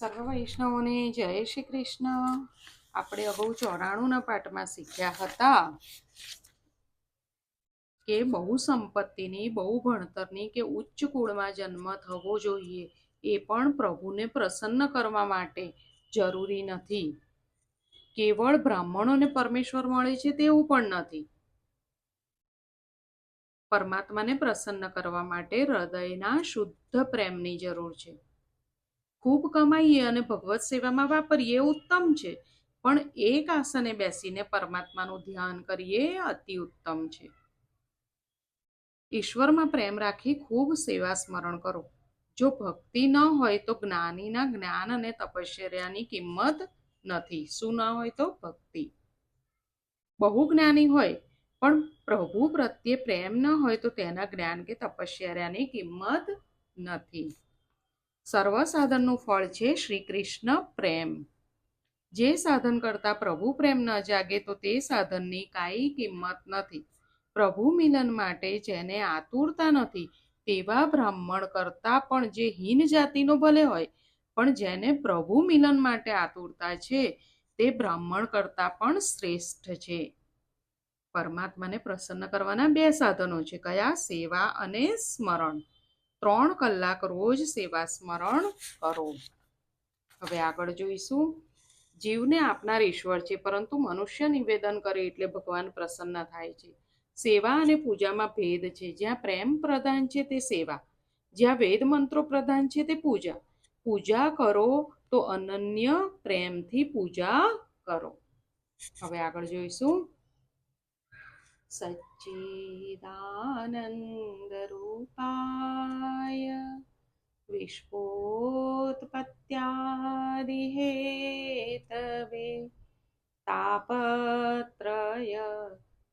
સર્વ વૈષ્ણવોને જય શ્રી કૃષ્ણ. આપણે અગાઉ 94ના પાઠમાં શીખ્યા હતા કે બહુ સંપત્તિની, બહુ ભણતરની કે ઉચ્ચ કુળમાં જન્મ થવો જોઈએ એ પણ પ્રભુને પ્રસન્ન કરવા માટે જરૂરી નથી. કેવળ બ્રાહ્મણોને પરમેશ્વર મળે છે તેવું પણ નથી. પરમાત્માને પ્રસન્ન કરવા માટે હૃદયના શુદ્ધ પ્રેમની જરૂર છે. ખૂબ કમાઈએ અને ભગવત સેવામાં વાપરીએ ઉત્તમ છે, પણ એક આસને બેસીને પરમાત્માનું ધ્યાન કરીએ અતિ ઉત્તમ છે. ઈશ્વરમાં પ્રેમ રાખી ખૂબ સેવા સ્મરણ કરો. જો ભક્તિ ન હોય તો જ્ઞાનીના જ્ઞાન અને તપશ્ચર્યાની કિંમત નથી. શું ન હોય તો ભક્તિ. બહુ જ્ઞાની હોય પણ પ્રભુ પ્રત્યે પ્રેમ ન હોય તો તેના જ્ઞાન કે તપશ્ચર્યાની કિંમત નથી. સર્વ સાધનનું ફળ છે શ્રી કૃષ્ણ પ્રેમ. જે સાધન કરતા પ્રભુ પ્રેમ ન જાગે તો તે સાધનની કાંઈ કિંમત નથી. પ્રભુ મિલન માટે જેને આતુરતા નથી તેવા બ્રાહ્મણ કરતા પણ જે હીન જાતિનો ભલે હોય, પણ જેને પ્રભુ મિલન માટે આતુરતા છે તે બ્રાહ્મણ કરતા પણ શ્રેષ્ઠ છે. પરમાત્માને પ્રસન્ન કરવાના બે સાધનો છે. કયા? સેવા અને સ્મરણ. 3 કલાક રોજ સેવા સ્મરણ કરો. હવે આગળ જોઈશું. જીવને આપનાર ઈશ્વર છે, પરંતુ મનુષ્ય નિવેદન કરે એટલે ભગવાન પ્રસન્ન થાય છે. સેવા અને પૂજામાં ભેદ છે. જ્યાં પ્રેમ પ્રધાન છે તે સેવા, જ્યાં વેદ મંત્રો પ્રધાન છે તે પૂજા. પૂજા કરો તો અનન્ય પ્રેમથી પૂજા કરો. હવે આગળ જોઈશું. સચ્ચિદાનંદ રૂપાય વિશ્વોત્પત્યાદિહેતવે તાપત્રય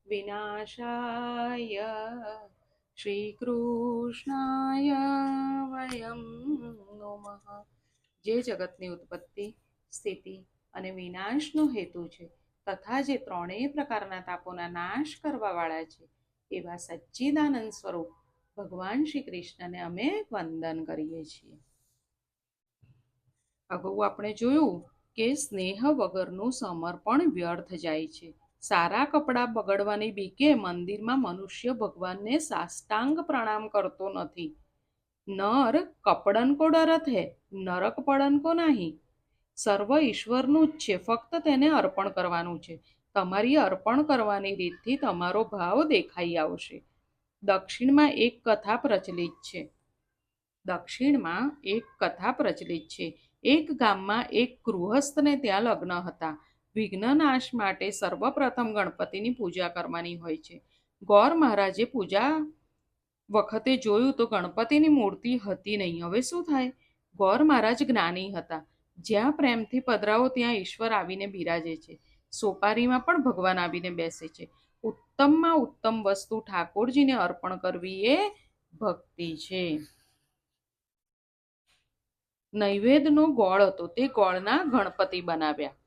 વિનાશાય શ્રીકૃષ્ણાય વયમ નમઃ. જે જગતની ઉત્પત્તિ, સ્થિતિ અને વિનાશનો હેતુ છે તથા જે ત્રણેય પ્રકારના તાપોના નાશ કરવાવાળા છે એવા સચ્ચિદાનંદ સ્વરૂપ ભગવાન શ્રી કૃષ્ણને અમે વંદન કરીએ છીએ. અગાઉ આપણે જોયું કે સ્નેહ વગરનું સમર્પણ વ્યર્થ જાય છે. સારા કપડાં બગડવાની બીકે મંદિરમાં મનુષ્ય ભગવાનને સાષ્ટાંગ પ્રણામ કરતો નથી. નર કપડન કો ડરત હૈ, નરક પડન કો નહીં. સર્વ ઈશ્વરનું જ છે, ફક્ત તેને અર્પણ કરવાનું છે. તમારી અર્પણ કરવાની રીતથી તમારો ભાવ દેખાઈ આવશે. દક્ષિણમાં એક કથા પ્રચલિત છે. એક ગામમાં એક ગૃહસ્થને ત્યાં લગ્ન હતા. વિઘ્ન નાશ માટે સર્વપ્રથમ ગણપતિની પૂજા કરવાની હોય છે. ગોર મહારાજે પૂજા વખતે જોયું તો ગણપતિની મૂર્તિ હતી નહીં. હવે શું થાય? ગોર મહારાજ જ્ઞાની હતા. જ્યાં પ્રેમથી પધરાવો ત્યાં ઈશ્વર આવીને બિરાજે છે. સોપારીમાં પણ ભગવાન આવીને બેસે છે. ઉત્તમમાં ઉત્તમ વસ્તુ ઠાકોરજીને અર્પણ કરવી એ ભક્તિ છે. નૈવેદ્યનો ગોળ હતો, તે ગોળના ગણપતિ બનાવ્યા.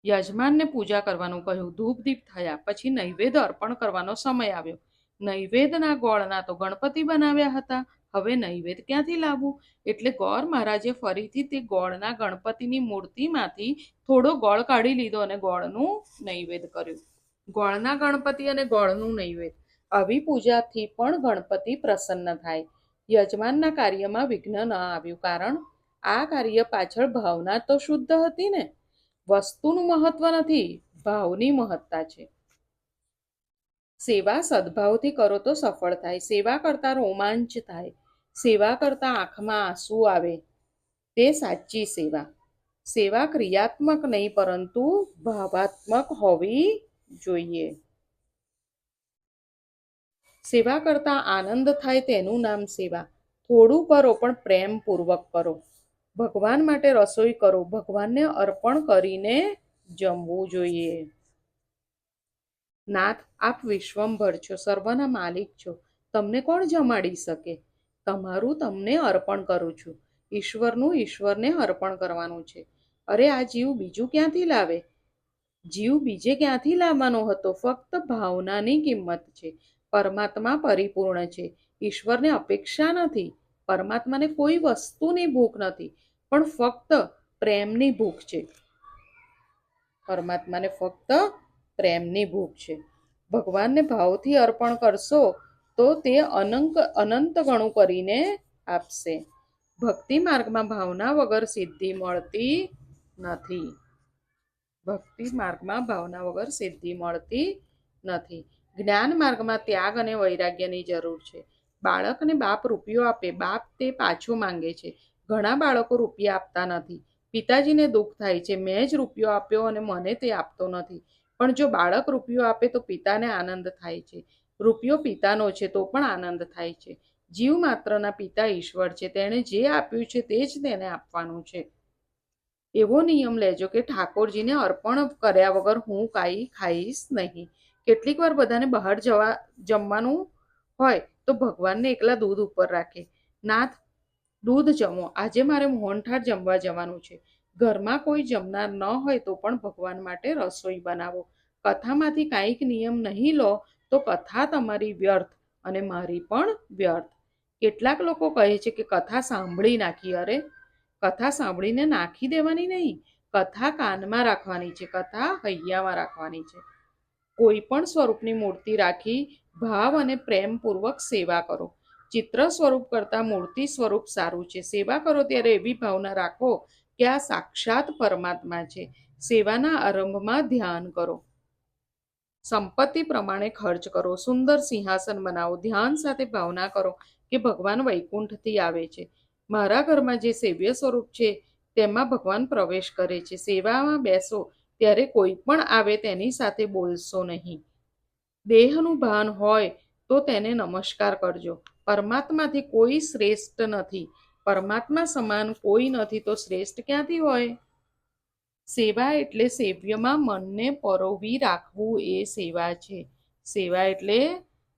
યજમાનને પૂજા કરવાનું કહ્યું. ધૂપ દીપ થયા પછી નૈવેદ્ય અર્પણ કરવાનો સમય આવ્યો. નૈવેદ્યના ગોળના તો ગણપતિ બનાવ્યા હતા. હવે નૈવેદ્ય ક્યાંથી લાવવું? એટલે ગોર મહારાજે ફરીથી તે ગોળના ગણપતિની મૂર્તિમાંથી થોડો ગોળ કાઢી લીધો અને ગોળનું નૈવેદ્ય કર્યું. ગોળના ગણપતિ અને ગોળનું નૈવેદ્ય. આવી પૂજાથી પણ ગણપતિ પ્રસન્ન થાય. યજમાનના કાર્યમાં વિઘ્ન ન આવ્યું, કારણ આ કાર્ય પાછળ ભાવના તો શુદ્ધ હતી ને. વસ્તુનું મહત્વ નથી, ભાવની મહત્તા છે. સેવા સદભાવથી કરો તો સફળ થાય. સેવા કરતા રોમાંચ થાય. સેવા કરતા આંખમાં આંસુ આવે. તે સાચી સેવા. સેવા ક્રિયાત્મક નહીં પરંતુ ભાવાત્મક હોવી જોઈએ. સેવા કરતા આનંદ થાય તેનું નામ સેવા. થોડું કરો પણ પ્રેમપૂર્વક કરો. ભગવાન માટે રસોઈ કરો. ભગવાનને અર્પણ કરીને જમવું જોઈએ. નાથ, આપ વિશ્વંભર છો, સર્વના માલિક છો. તમને કોણ જમાડી શકે? તમારું તમને અર્પણ કરું છું. ઈશ્વરનું ઈશ્વરને અર્પણ કરવાનું છે. અરે આ જીવ બીજું ક્યાંથી લાવે? જીવ બીજે ક્યાંથી લાવવાનો હતો? ફક્ત ભાવનાની કિંમત છે. પરમાત્મા પરિપૂર્ણ છે. ઈશ્વરને અપેક્ષા નથી. પરમાત્માને કોઈ વસ્તુની ભૂખ નથી, પણ ફક્ત પ્રેમની ભૂખ છે. પરમાત્માને ફક્ત પ્રેમની ભૂખ છે. ભગવાનને ભાવથી અર્પણ કરશો તો તે અનંત ગણું કરીને આપશે. ભક્તિ માર્ગમાં ભાવના વગર સિદ્ધિ મળતી નથી. ભક્તિ માર્ગમાં ભાવના વગર સિદ્ધિ મળતી નથી. જ્ઞાન માર્ગમાં ત્યાગ અને વૈરાગ્યની જરૂર છે. બાળકને બાપ રૂપિયો આપે, બાપ તે પાછો માંગે છે. ઘણા બાળકો રૂપિયા આપતા નથી. પિતાજીને દુઃખ થાય છે, મેં જ રૂપિયો આપ્યો અને મને તે આપતો નથી. પણ જો બાળક રૂપિયો આપે તો પિતાને આનંદ થાય છે. રૂપિયો પિતાનો છે તો પણ આનંદ થાય છે. જીવ માત્રના પિતા ઈશ્વર છે. તેણે જે આપ્યું છે તે જ તેને આપવાનું છે. એવો નિયમ લેજો કે ઠાકોરજીને અર્પણ કર્યા વગર હું કાંઈ ખાઈશ નહીં. કેટલીક વાર બધાને બહાર જમવાનું હોય તો ભગવાનને એકલા દૂધ ઉપર રાખે. નાથ, દૂધ જમો, આજે મારે મોહનથાળ જમવા જવાનું છે. ઘરમાં કોઈ જમનાર ન હોય તો પણ ભગવાન માટે રસોઈ બનાવો. કથામાંથી કાંઈક નિયમ નહીં લો તો કથા તમારી વ્યર્થ અને મારી પણ વ્યર્થ. કેટલાક લોકો કહે છે કે કથા સાંભળી નાખી. અરે, કથા સાંભળીને નાખી દેવાની નહીં. કથા કાનમાં રાખવાની છે, કથા હૈયામાં રાખવાની છે. કોઈ પણ સ્વરૂપની મૂર્તિ રાખી ભાવ અને પ્રેમપૂર્વક સેવા કરો. ચિત્ર સ્વરૂપ કરતાં મૂર્તિ સ્વરૂપ સારું છે. સેવા કરો ત્યારે એવી ભાવના રાખો કે આ સાક્ષાત પરમાત્મા છે. સેવાના આરંભમાં ધ્યાન કરો. સંપત્તિ પ્રમાણે ખર્ચ કરો. સુંદર સિંહાસન બનાવો. ધ્યાન સાથે ભાવના કરો કે ભગવાન વૈકુંઠથી આવે છે. મારા ઘરમાં જે સેવ્ય સ્વરૂપ છે તેમાં ભગવાન પ્રવેશ કરે છે. સેવામાં બેસો ત્યારે કોઈ પણ આવે તેની સાથે બોલશો નહીં. દેહનું ભાન હોય તો તેને નમસ્કાર કરજો. પરમાત્માથી કોઈ શ્રેષ્ઠ નથી. પરમાત્મા સમાન કોઈ નથી તો શ્રેષ્ઠ ક્યાંથી હોય? સેવા એટલે સેવ્યમાં મનને પરોવી રાખવું, એ સેવા છે. સેવા એટલે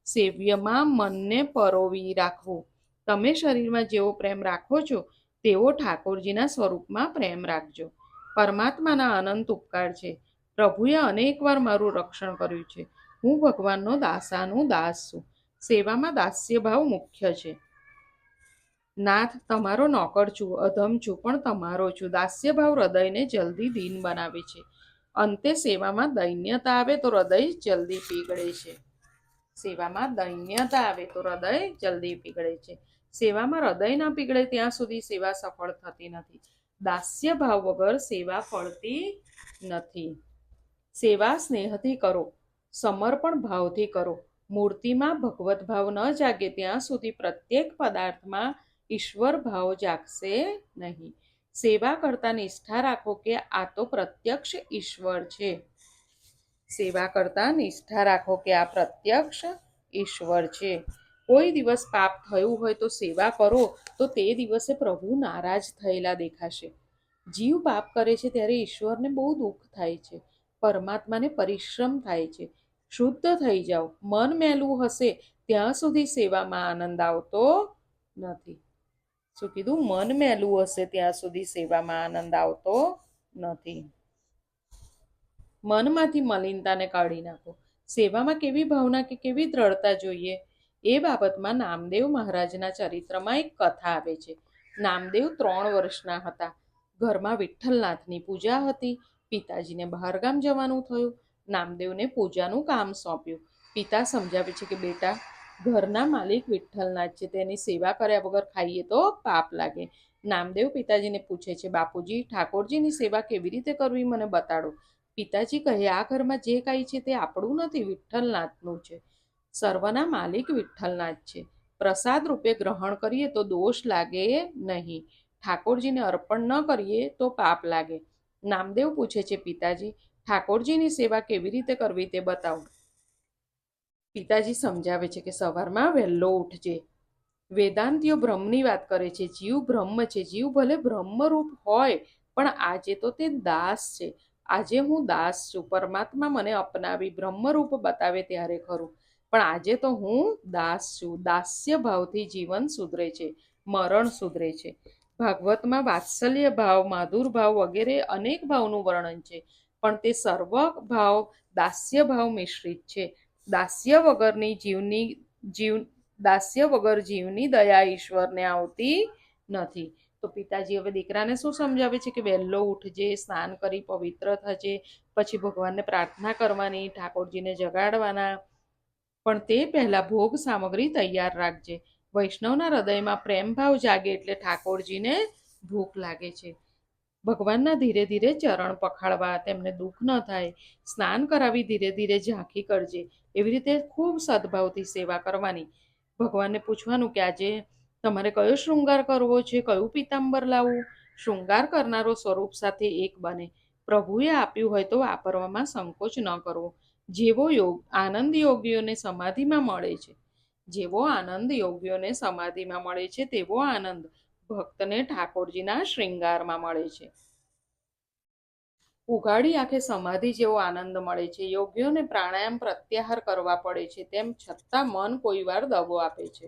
સેવ્યમાં મનને પરોવી રાખવું. તમે શરીરમાં જેવો પ્રેમ રાખો છો તેવો ઠાકોરજીના સ્વરૂપમાં પ્રેમ રાખજો. પરમાત્માના અનંત ઉપકાર છે. પ્રભુએ અનેકવાર મારું રક્ષણ કર્યું છે. હું ભગવાનનો દાસાનું દાસ છું. સેવામાં દાસ્ય ભાવ મુખ્ય છે. નાથ, તમારો નોકર છું, અધમ છું, પણ તમારો છું. દાસ્ય ભાવ હૃદયને જલ્દી દીન બનાવે છે. અંતે સેવામાં દૈન્યતા આવે તો હૃદય જલ્દી પીગળે છે. સેવામાં દૈન્યતા આવે તો હૃદય જલ્દી પીગળે છે. સેવામાં હૃદય ન પીગળે ત્યાં સુધી સેવા સફળ થતી નથી. દાસ્ય ભાવ વગર સેવા ફળતી નથી. સેવા સ્નેહથી કરો, સમર્પણ ભાવથી કરો. મૂર્તિમાં ભગવત ભાવ ન જાગે ત્યાં સુધી પ્રત્યેક પદાર્થમાં ઈશ્વર ભાવ જાગશે નહીં. સેવા કરતા નિષ્ઠા રાખો કે આ તો પ્રત્યક્ષ ઈશ્વર છે. સેવા કરતા નિષ્ઠા રાખો કે આ પ્રત્યક્ષ ઈશ્વર છે. કોઈ દિવસ પાપ થયું હોય તો સેવા કરો તો તે દિવસે પ્રભુ નારાજ થયેલા દેખાશે. જીવ પાપ કરે છે ત્યારે ઈશ્વરને બહુ દુઃખ થાય છે. પરમાત્માને પરિશ્રમ થાય છે. શુદ્ધ થઈ જાઓ. મન મેલું હશે ત્યાં સુધી સેવામાં આનંદ આવતો નથી. શું કીધું? મન મેલું હશે ત્યાં સુધી સેવામાં આનંદ આવતો નથી. મનમાંથી મલિનતાને કાઢી નાખો. સેવામાં કેવી ભાવના કે કેવી દ્રઢતા જોઈએ એ બાબતમાં નામદેવ મહારાજના ચરિત્રમાં એક કથા આવે છે. નામદેવ 3 વર્ષના હતા. ઘરમાં વિઠ્ઠલનાથની પૂજા હતી. પિતાજીને બહારગામ જવાનું થયું. નામદેવને પૂજાનું કામ સોંપ્યું. પિતા સમજાવે છે કે બેટા, ઘરના માલિક વિઠ્ઠલનાથ છે, તેની સેવા કર્યા વગર ખાઈએ તો પાપ લાગે. નામદેવ પિતાજીને પૂછે છે, બાપુજી, ઠાકોરજીની સેવા કેવી રીતે કરવી મને બતાડો. પિતાજી કહે, આ ઘરમાં જે કાંઈ છે તે આપણું નથી, વિઠ્ઠલનાથનું છે. સર્વના માલિક વિઠ્ઠલનાથ છે. પ્રસાદ રૂપે ગ્રહણ કરીએ તો દોષ લાગે નહીં. ઠાકોરજીને અર્પણ ન કરીએ તો પાપ લાગે. નામદેવ પૂછે છે, પિતાજી, ઠાકોરજીની સેવા કેવી રીતે કરવી તે બતાવો. પિતાજી સમજાવે છે કે સવારમાં વહેલો ઉઠજે. વેદાંતિઓ બ્રહ્મની વાત કરે છે. જીવ બ્રહ્મ છે. જીવ ભલે બ્રહ્મરૂપ હોય પણ આજે તો તે દાસ છે. આજે હું દાસ છું. પરમાત્મા મને અપનાવી બ્રહ્મરૂપ બતાવે ત્યારે ખરું, પણ આજે તો હું દાસ છું. દાસ્ય ભાવથી જીવન સુધરે છે, મરણ સુધરે છે. ભાગવતમાં વાત્સલ્ય ભાવ, માધુર ભાવ વગેરે અનેક ભાવનું વર્ણન છે, પણ તે સર્વ ભાવ દાસ્ય ભાવ મિશ્રિત છે. દાસ્ય વગરની દાસ્ય વગર જીવની દયા ઈશ્વરને આવતી નથી. તો પિતાજી હવે દીકરાને શું સમજાવે છે કે વહેલો ઉઠજે, સ્નાન કરી પવિત્ર થજે, પછી ભગવાનને પ્રાર્થના કરવાની, ઠાકોરજીને જગાડવાના, પણ તે પહેલા ભોગ સામગ્રી તૈયાર રાખજે. વૈષ્ણવના હૃદયમાં પ્રેમ ભાવ જાગે એટલે ઠાકોરજીને ભૂખ લાગે છે. ભગવાનના ધીરે ધીરે ચરણ પખાળવા, તેમને દુઃખ ન થાય. સ્નાન કરાવી ધીરે ધીરે ઝાંખી કરજે. એવી રીતે ખૂબ સદભાવથી સેવા કરવાની. ભગવાનને પૂછવાનું કે આજે તમારે કયો શૃંગાર કરવો છે, કયું પીતાંબર લાવવું. શૃંગાર કરનારો સ્વરૂપ સાથે એક બને. પ્રભુએ આપ્યું હોય તો વાપરવામાં સંકોચ ન કરવો. જેવો આનંદ યોગીઓને સમાધિમાં મળે છે, જેવો આનંદ યોગીઓને સમાધિમાં મળે છે તેવો આનંદ ભક્તને ઠાકોરજીના શ્રૃંગારમાં મળે છે. ઉઘાડી આંખે સમાધિ જેવો આનંદ મળે છે. યોગીઓને પ્રાણાયામ પ્રત્યાહાર કરવા પડે છે, તેમ છતાં મન કોઈ વાર દગો આપે છે.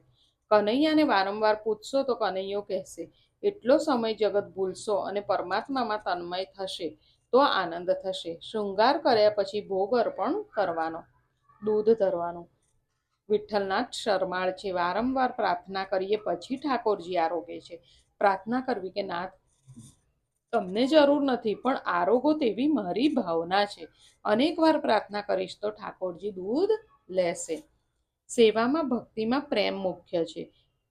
કનૈયાને વારંવાર પૂછશો તો કનૈયો કહેશે, એટલો સમય જગત ભૂલશો અને પરમાત્મામાં તન્મય થશે તો આનંદ થશે. શૃંગાર કર્યા પછી ભોગ અર્પણ કરવાનો, દૂધ ધરવાનું. વિઠ્ઠલનાથ શરમાળ છે. વારંવાર પ્રાર્થના કરીએ પછી ઠાકોરજી આરોગે છે. પ્રાર્થના કરવી કે નાથ, તમને જરૂર નથી પણ આરોગો તેવી મારી ભાવના છે. અનેક વાર પ્રાર્થના કરીશ તો ઠાકોરજી દૂધ લેશે. સેવામાં ભક્તિમાં પ્રેમ મુખ્ય છે.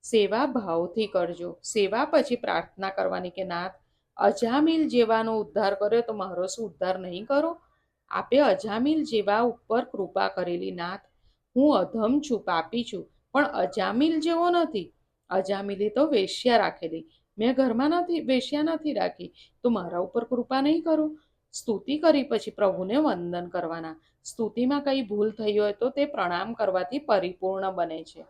સેવા ભાવથી કરજો. સેવા પછી પ્રાર્થના કરવાની કે નાથ, અજામિલ જેવાનો ઉદ્ધાર કર્યો તો મારો શું ઉદ્ધાર નહીં કરો? આપે અજામિલ જેવા ઉપર કૃપા કરેલી નાથ. હું અધમ છું, પાપી છું, પણ અજામિલ જેવો નથી. અજામિલી તો વેશ્યા રાખેલી, મેં ઘરમાં નથી વેશ્યા નથી રાખી, તો મારા ઉપર કૃપા નહીં કરો. સ્તુતિ કરી પછી પ્રભુને વંદન કરવાના. સ્તુતિમાં કંઈ ભૂલ થઈ હોય તો તે પ્રણામ કરવાથી પરિપૂર્ણ બને છે.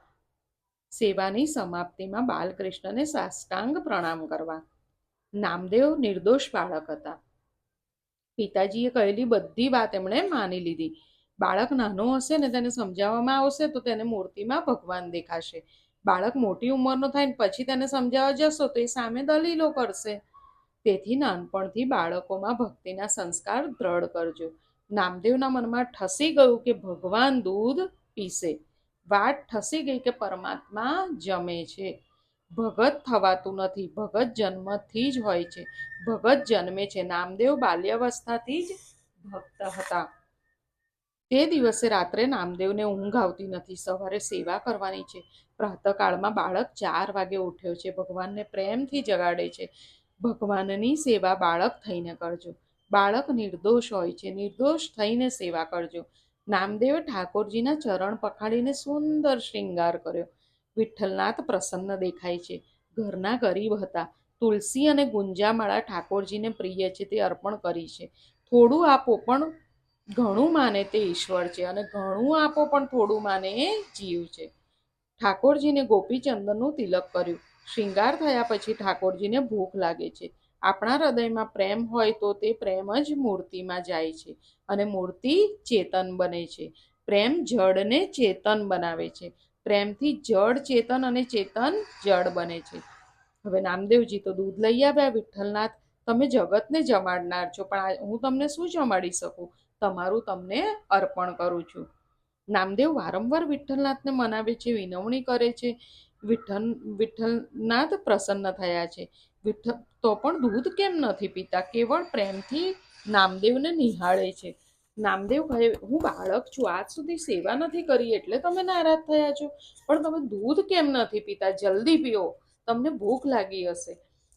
સેવાની સમાપ્તિમાં બાલકૃષ્ણને સાષ્ટાંગ પ્રણામ કરવા. નામદેવ નિર્દોષ બાળક હતા. પિતાજીએ કહેલી બધી વાત એમણે માની લીધી. બાળક નાનો હશે ને તેને સમજાવવામાં આવશે તો તેને મૂર્તિમાં ભગવાન દેખાશે. બાળક મોટી ઉંમરનો થાય ને પછી તેને સમજાવવા જશો તો એ સામે દલીલો કરશે. તેથી નાનપણથી બાળકોમાં ભક્તિના સંસ્કાર દ્રઢ કરજો. નામદેવના મનમાં ઠસી ગયું કે ભગવાન દૂધ પીશે. વાત ઠસી ગઈ કે પરમાત્મા જમે છે. ભગત થવાતું નથી, ભગત જન્મથી જ હોય છે, ભગત જન્મે છે. નામદેવ બાલ્યાવસ્થાથી જ ભક્ત હતા. તે દિવસે રાત્રે નામદેવને ઊંઘ આવતી નથી. સવારે સેવા કરવાની છે. પ્રાતઃકાળમાં બાળક 4 વાગે ઉઠ્યો છે. ભગવાનને પ્રેમથી જગાડે છે. ભગવાનની સેવા બાળક થઈને કરજો. બાળક નિર્દોષ હોય છે, નિર્દોષ થઈને સેવા કરજો. નામદેવે ઠાકોરજીના ચરણ પખાડીને સુંદર શ્રૃંગાર કર્યો. વિઠ્ઠલનાથ પ્રસન્ન દેખાય છે. ઘરના ગરીબ હતા. તુલસી અને ગુંજામાળા ઠાકોરજીને પ્રિય છે તે અર્પણ કરી છે. થોડું આપો પણ ઘણું માને તે ઈશ્વર છે, અને ઘણું આપો પણ થોડું માને એ જીવ છે. ઠાકોરજીને ગોપીચંદનનું તિલક કર્યું. શ્રૃંગાર થયા પછી ઠાકોરજીને ભૂખ લાગે છે. આપણા હૃદયમાં પ્રેમ હોય તો તે પ્રેમ જ મૂર્તિમાં જાય છે અને મૂર્તિ ચેતન બને છે. પ્રેમ જડને ચેતન બનાવે છે. પ્રેમથી જડ ચેતન અને ચેતન જડ બને છે. હવે નામદેવજી તો દૂધ લઈ આવ્યા. વિઠ્ઠલનાથ, તમે જગતને જમાડનાર છો, પણ હું તમને શું જમાડી શકું? તમારું તમને અર્પણ કરું છું. નામદેવ વારંવાર વિઠ્ઠલનાથને મનાવે છે, વિનવણી કરે છે. વિઠ્ઠલનાથ પ્રસન્ન થયા છે. તો પણ દૂધ કેમ નથી પીતા? કેવળ પ્રેમથી નામદેવને નિહાળે છે. નામદેવ કહે, હું બાળક છું, આજ સુધી સેવા નથી કરી એટલે તમે નારાજ થયા છો, પણ તમે દૂધ કેમ નથી પીતા? જલ્દી પીઓ, તમને ભૂખ લાગી હશે.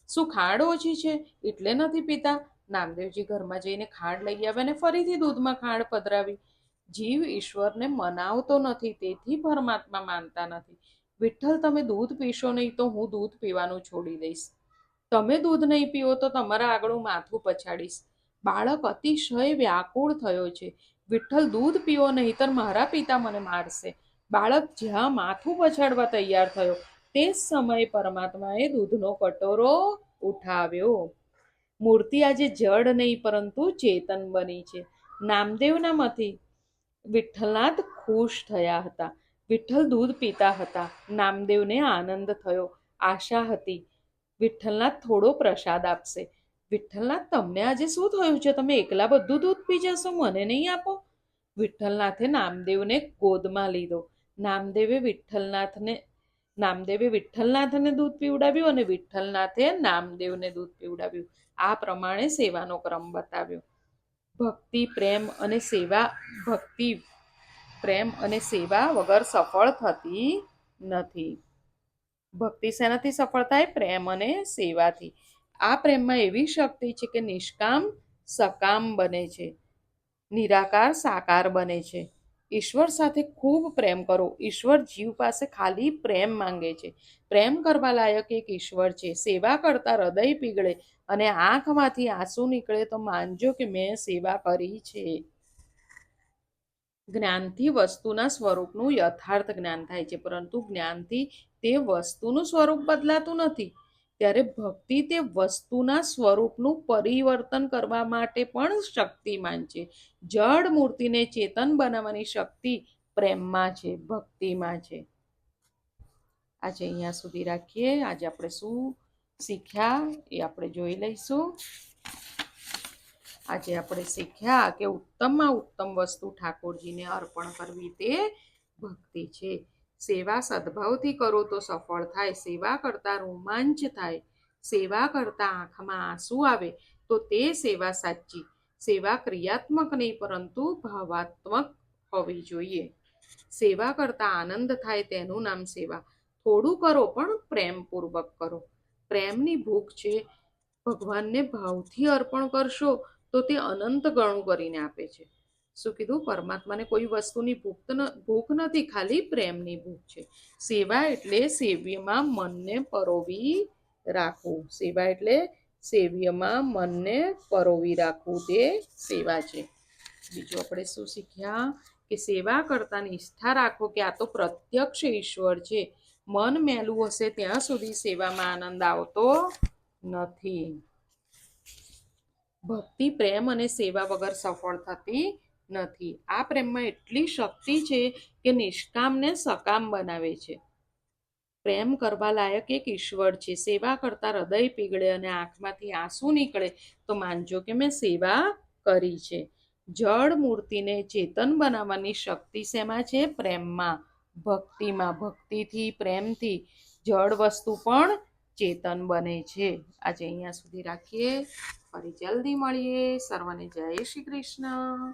શું ખાંડ ઓછી છે એટલે નથી પીતા? નામદેવજી ઘરમાં જઈને ખાંડ લઈ આવ્યા અને ફરીથી દૂધમાં ખાંડ પધરાવી. જીવ ઈશ્વરને મનાવતો નથી, તેથી પરમાત્મા માનતા નથી. વિઠ્ઠલ, તમે દૂધ પીશો નહીં તો હું દૂધ પીવાનું છોડી દઈશ. તમે દૂધ નહીં પીવો તો તમારા આગળ હું માથું પછાડીશ. બાળક અતિશય વ્યાકુળ થયો છે. વિઠ્ઠલ, દૂધ પીવો નહીંતર મારા પિતા મને મારશે. બાળક જ્યાં માથું પછાડવા તૈયાર થયો તે જ સમયે પરમાત્માએ દૂધનો કટોરો ઉઠાવ્યો. મૂર્તિ આજે જડ નહીં પરંતુ ચેતન બની છે. નામદેવનામાંથી વિઠ્ઠલનાથ ખુશ થયા હતા. વિઠ્ઠલ દૂધ પીતા હતા. નામદેવને આનંદ થયો. આશા હતી વિઠ્ઠલનાથ થોડો પ્રસાદ આપશે. વિઠ્ઠલનાથ, તમને આજે શું થયું છે? તમે એકલા બધું દૂધ પી જશો, મને નહીં આપો? વિઠ્ઠલનાથે નામદેવને ગોદમાં લીધો. નામદેવે વિઠ્ઠલનાથને દૂધ પીવડાવ્યું અને વિઠ્ઠલનાથે નામદેવને દૂધ પીવડાવ્યું. આ પ્રમાણે સેવાનો ક્રમ બતાવ્યો. ભક્તિ પ્રેમ અને સેવા વગર સફળ થતી નથી. ભક્તિ શેનાથી સફળ થાય? પ્રેમ અને સેવાથી. આ પ્રેમમાં એવી શક્તિ છે કે નિષ્કામ સકામ બને છે, નિરાકાર સાકાર બને છે. ઈશ્વર સાથે ખૂબ પ્રેમ કરો. ઈશ્વર જીવ પાસે ખાલી પ્રેમ માંગે છે. પ્રેમ કરવા લાયક એક ઈશ્વર છે. સેવા કરતા હૃદય પીગળે અને આંખમાંથી આંસુ નીકળે તો માનજો કે મેં સેવા કરી છે. જ્ઞાનથી વસ્તુના સ્વરૂપનું યથાર્થ જ્ઞાન થાય છે, પરંતુ જ્ઞાનથી તે વસ્તુનું સ્વરૂપ બદલાતું નથી. ત્યારે ભક્તિ તે વસ્તુના સ્વરૂપનું પરિવર્તન કરવા માટે પણ શક્તિમાન છે. જડ મૂર્તિને ચેતન બનાવવાની શક્તિ પ્રેમમાં છે, ભક્તિમાં છે. આજે અહીંયા સુધી રાખીએ. આજે આપણે શું શીખ્યા એ આપણે જોઈ લઈશું. આજે આપણે શીખ્યા કે ઉત્તમમાં ઉત્તમ વસ્તુ ઠાકોરજીને અર્પણ કરવી તે ભક્તિ છે. સેવા સદભાવથી કરો તો સફળ થાય. સેવા કરતા રોમાંચ થાય. સેવા કરતા આંખમાં આંસુ આવે તો તે સેવા સાચી. સેવા ક્રિયાત્મક નહીં પરંતુ ભાવાત્મક હોવી જોઈએ. સેવા કરતા આનંદ થાય તેનું નામ સેવા. થોડું કરો પણ પ્રેમપૂર્વક કરો. પ્રેમની ભૂખ છે. ભગવાનને ભાવથી અર્પણ કરશો તો તે અનંત ગણું કરીને આપે છે. શું કીધું? પરમાત્માને કોઈ વસ્તુની ભૂખ નથી, ખાલી પ્રેમની ભૂખ છે. સેવા એટલે સેવ્યમાં મનને પરોવી રાખવું. સેવા એટલે સેવ્યમાં મનને પરોવી રાખવું તે સેવા છે. બીજું આપણે શું શીખ્યા કે સેવા કરતા નિષ્ઠા રાખો કે આ તો પ્રત્યક્ષ ઈશ્વર છે. મન મેલું હશે ત્યાં સુધી સેવામાં આનંદ આવતો નથી. ભક્તિ પ્રેમ અને સેવા વગર સફળ થતી નથી. આ પ્રેમમાં એટલી શક્તિ છે કે નિષ્કામને સકામ બનાવે છે. પ્રેમ કરવા લાયક એક ઈશ્વર છે. સેવા કરતા હૃદય પીગળે અને આંખમાંથી આંસુ નીકળે તો માનજો કે મેં સેવા કરી છે. જળ મૂર્તિને ચેતન બનાવવાની શક્તિ શેમાં છે? પ્રેમમાં, ભક્તિમાં. ભક્તિથી, પ્રેમથી જળ વસ્તુ પણ ચેતન બને છે. આજે અહીંયા સુધી રાખીએ. ફરી જલ્દી મળીએ. સર્વને જય શ્રી કૃષ્ણ.